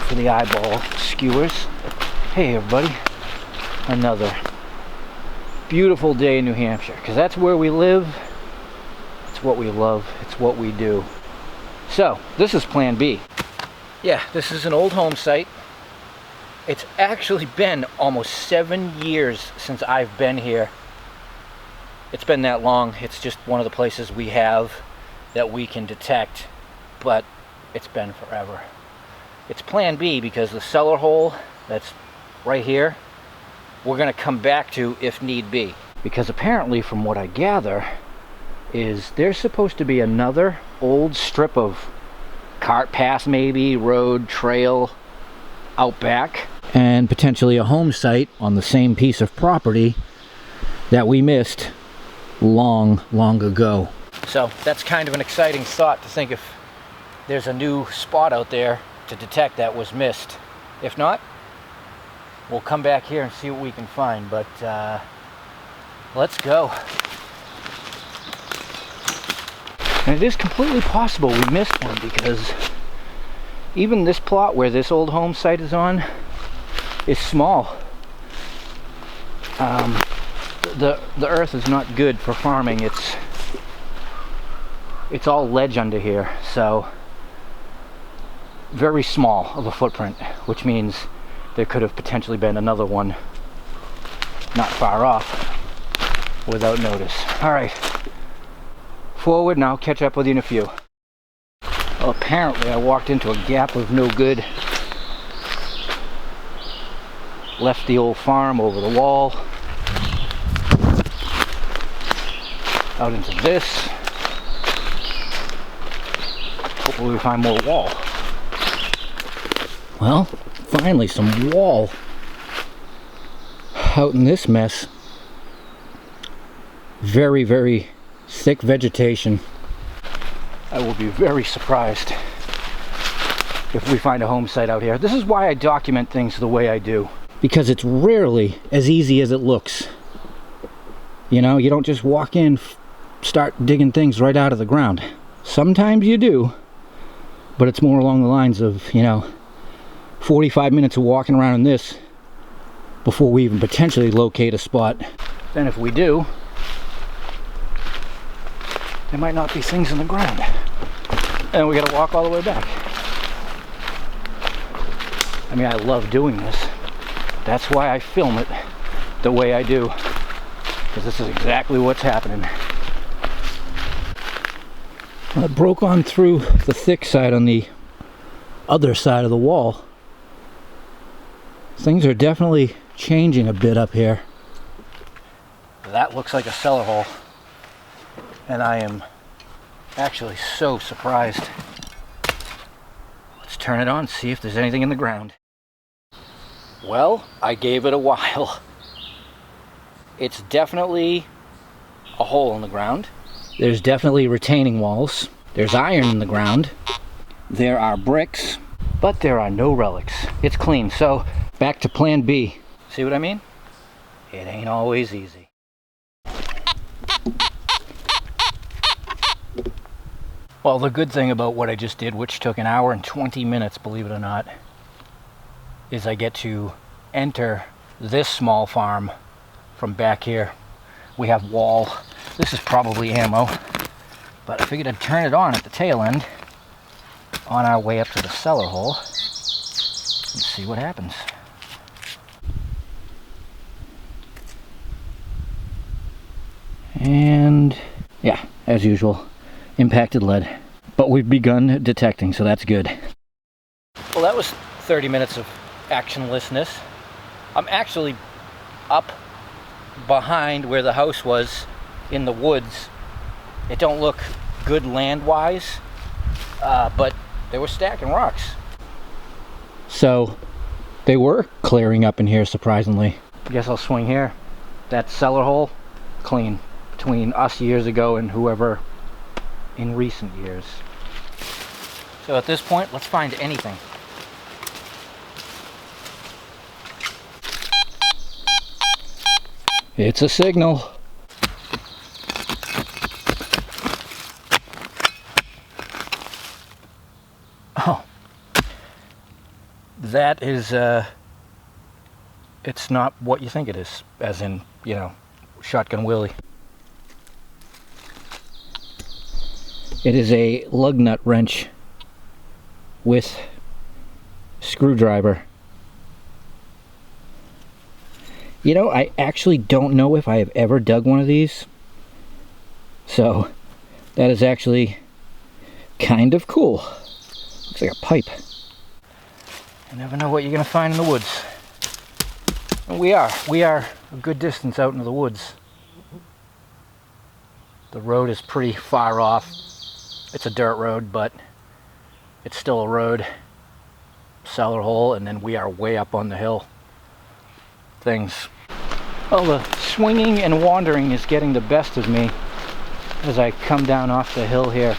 for the eyeball skewers. Hey everybody, another beautiful day in New Hampshire, because that's where we live. It's what we love, it's what we do. So this is plan B. Yeah, this is an old home site. It's actually been almost 7 years since I've been here. It's been that long. It's just one of the places we have that we can detect, but it's been forever. It's plan B because the cellar hole that's right here, we're gonna come back to if need be. Because apparently, from what I gather, is there's supposed to be another old strip of cart path, maybe, road, trail, out back, and potentially a home site on the same piece of property that we missed long ago. So that's kind of an exciting thought, to think if there's a new spot out there to detect that was missed. If not, we'll come back here and see what we can find, but let's go. And it is completely possible we missed one, because even this plot where this old home site is on is small. The earth is not good for farming. It's all ledge under here, so very small of a footprint, which means there could have potentially been another one not far off without notice. All right, forward, and I'll catch up with you in a few. Well, apparently I walked into a gap of no good. Left the old farm over the wall, out into this. Hopefully we find more wall. Well, finally some wall out in this mess. Very thick vegetation. I will be very surprised if we find a home site out here. This is why I document things the way I do, because it's rarely as easy as it looks. You know, you don't just walk in, start digging things right out of the ground. Sometimes you do, but it's more along the lines of, you know, 45 minutes of walking around in this before we even potentially locate a spot. Then if we do, there might not be things in the ground, and we gotta walk all the way back. I mean, I love doing this. That's why I film it the way I do, because this is exactly what's happening. Well, it broke on through the thick side on the other side of the wall. Things are definitely changing a bit up here. That looks like a cellar hole, and I am actually so surprised. Let's turn it on, see if there's anything in the ground. Well, I gave it a while. It's definitely a hole in the ground. There's definitely retaining walls. There's iron in the ground. There are bricks, but there are no relics. It's clean. So back to plan B. See what I mean? It ain't always easy. Well, the good thing about what I just did, which took 1 hour and 20 minutes, believe it or not, is I get to enter this small farm from back here. We have wall. This is probably ammo, but I figured I'd turn it on at the tail end on our way up to the cellar hole and see what happens. And yeah, as usual, impacted lead. But we've begun detecting, so that's good. Well, that was 30 minutes of actionlessness. I'm actually up behind where the house was in the woods. It don't look good land-wise, but they were stacking rocks. So they were clearing up in here, surprisingly. I guess I'll swing here. That cellar hole, clean, between us years ago and whoever in recent years. So at this point, let's find anything. It's a signal. Oh, that is, it's not what you think it is, as in, you know, Shotgun Willie. It is a lug nut wrench with screwdriver. You know, I actually don't know if I have ever dug one of these, so that is actually kind of cool. Looks like a pipe. You never know what you're gonna find in the woods. And we are a good distance out into the woods. The road is pretty far off. It's a dirt road, but it's still a road. Cellar hole, and then we are way up on the hill. Things. Well, the swinging and wandering is getting the best of me as I come down off the hill here.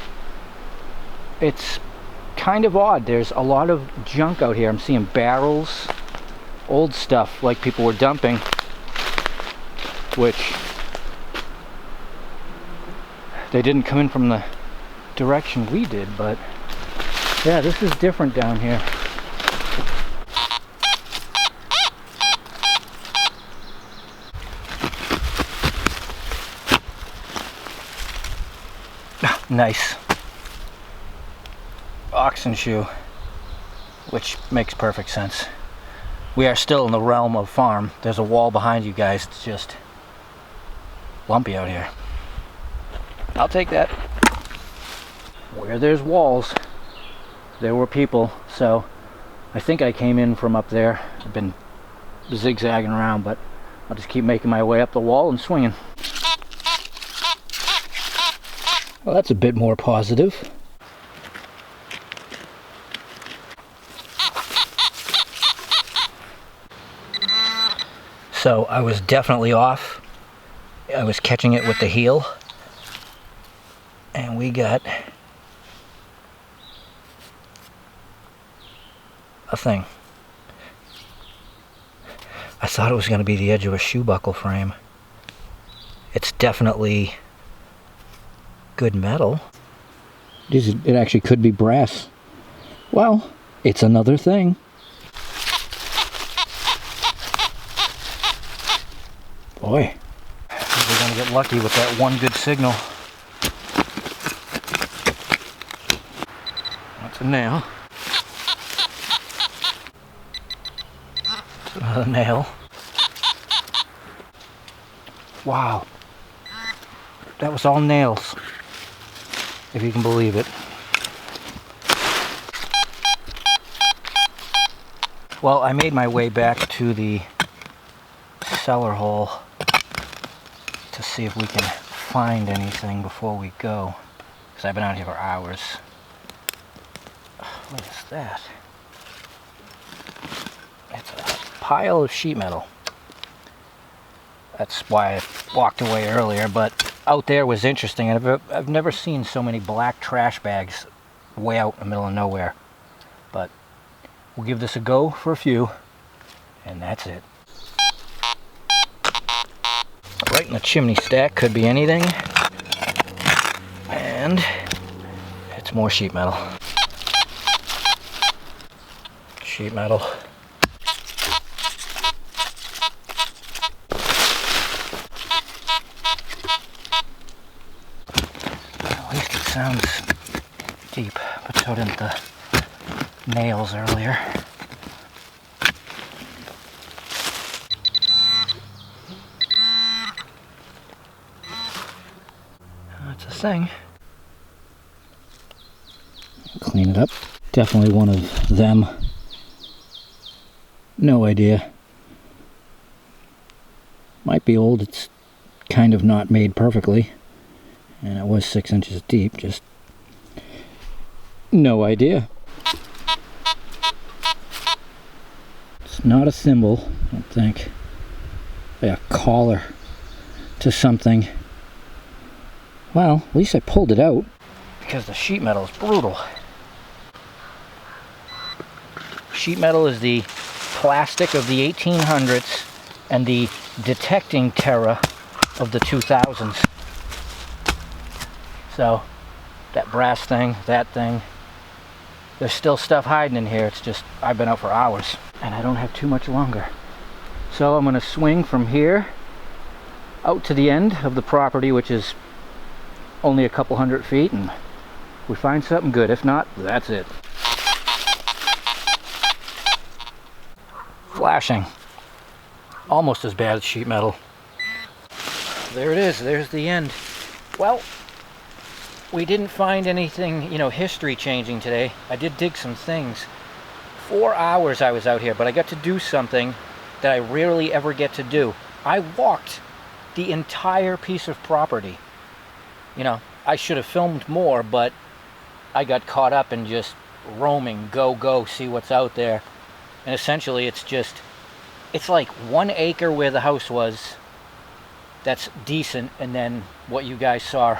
It's kind of odd. There's a lot of junk out here. I'm seeing barrels, old stuff like people were dumping, which they didn't come in from the direction we did, but yeah, this is different down here. Nice oxen shoe, which makes perfect sense. We are still in the realm of farm. There's a wall behind you guys. It's just lumpy out here. I'll take that. Where there's walls, there were people. So I think I came in from up there. I've been zigzagging around, but I'll just keep making my way up the wall and swinging. Well, that's a bit more positive. So I was definitely off. I was catching it with the heel. And we got a thing. I thought it was going to be the edge of a shoe buckle frame. It's definitely good metal. It actually could be brass. Well, it's another thing. Boy, we're gonna get lucky with that one good signal. That's a nail. That's another nail. Wow. That was all nails, if you can believe it. Well, I made my way back to the cellar hole to see if we can find anything before we go, because I've been out here for hours. What is that? It's a pile of sheet metal. That's why I walked away earlier, but out there was interesting, and I've never seen so many black trash bags way out in the middle of nowhere. But we'll give this a go for a few, and that's it. Right in the chimney stack, could be anything. And it's more sheet metal. Sheet metal. At least it sounds deep, but so didn't the nails earlier. That's a thing. Clean it up. Definitely one of them. No idea. Might be old. It's kind of not made perfectly. And it was 6 inches deep. Just no idea. It's not a thimble, I don't think. Like a collar to something. Well, at least I pulled it out, because the sheet metal is brutal. Sheet metal is the plastic of the 1800s and the detecting terror of the 2000s. So, that brass thing, that thing, There's still stuff hiding in here. It's just, I've been out for hours and I don't have too much longer. So I'm gonna swing from here out to the end of the property, which is only a couple 100 feet, and we find something good. If not, that's it. Flashing. Almost as bad as sheet metal. There it is. There's the end. Well, we didn't find anything, you know, history changing today. I did dig some things. 4 hours I was out here, but I got to do something that I rarely ever get to do. I walked the entire piece of property. You know, I should have filmed more, but I got caught up in just roaming, go, see what's out there. And essentially it's like 1 acre where the house was, that's decent, and then what you guys saw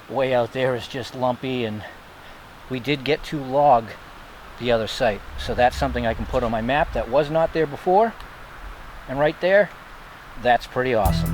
way out there is just lumpy. And we did get to log the other site, so that's something I can put on my map that was not there before. And right there, that's pretty awesome.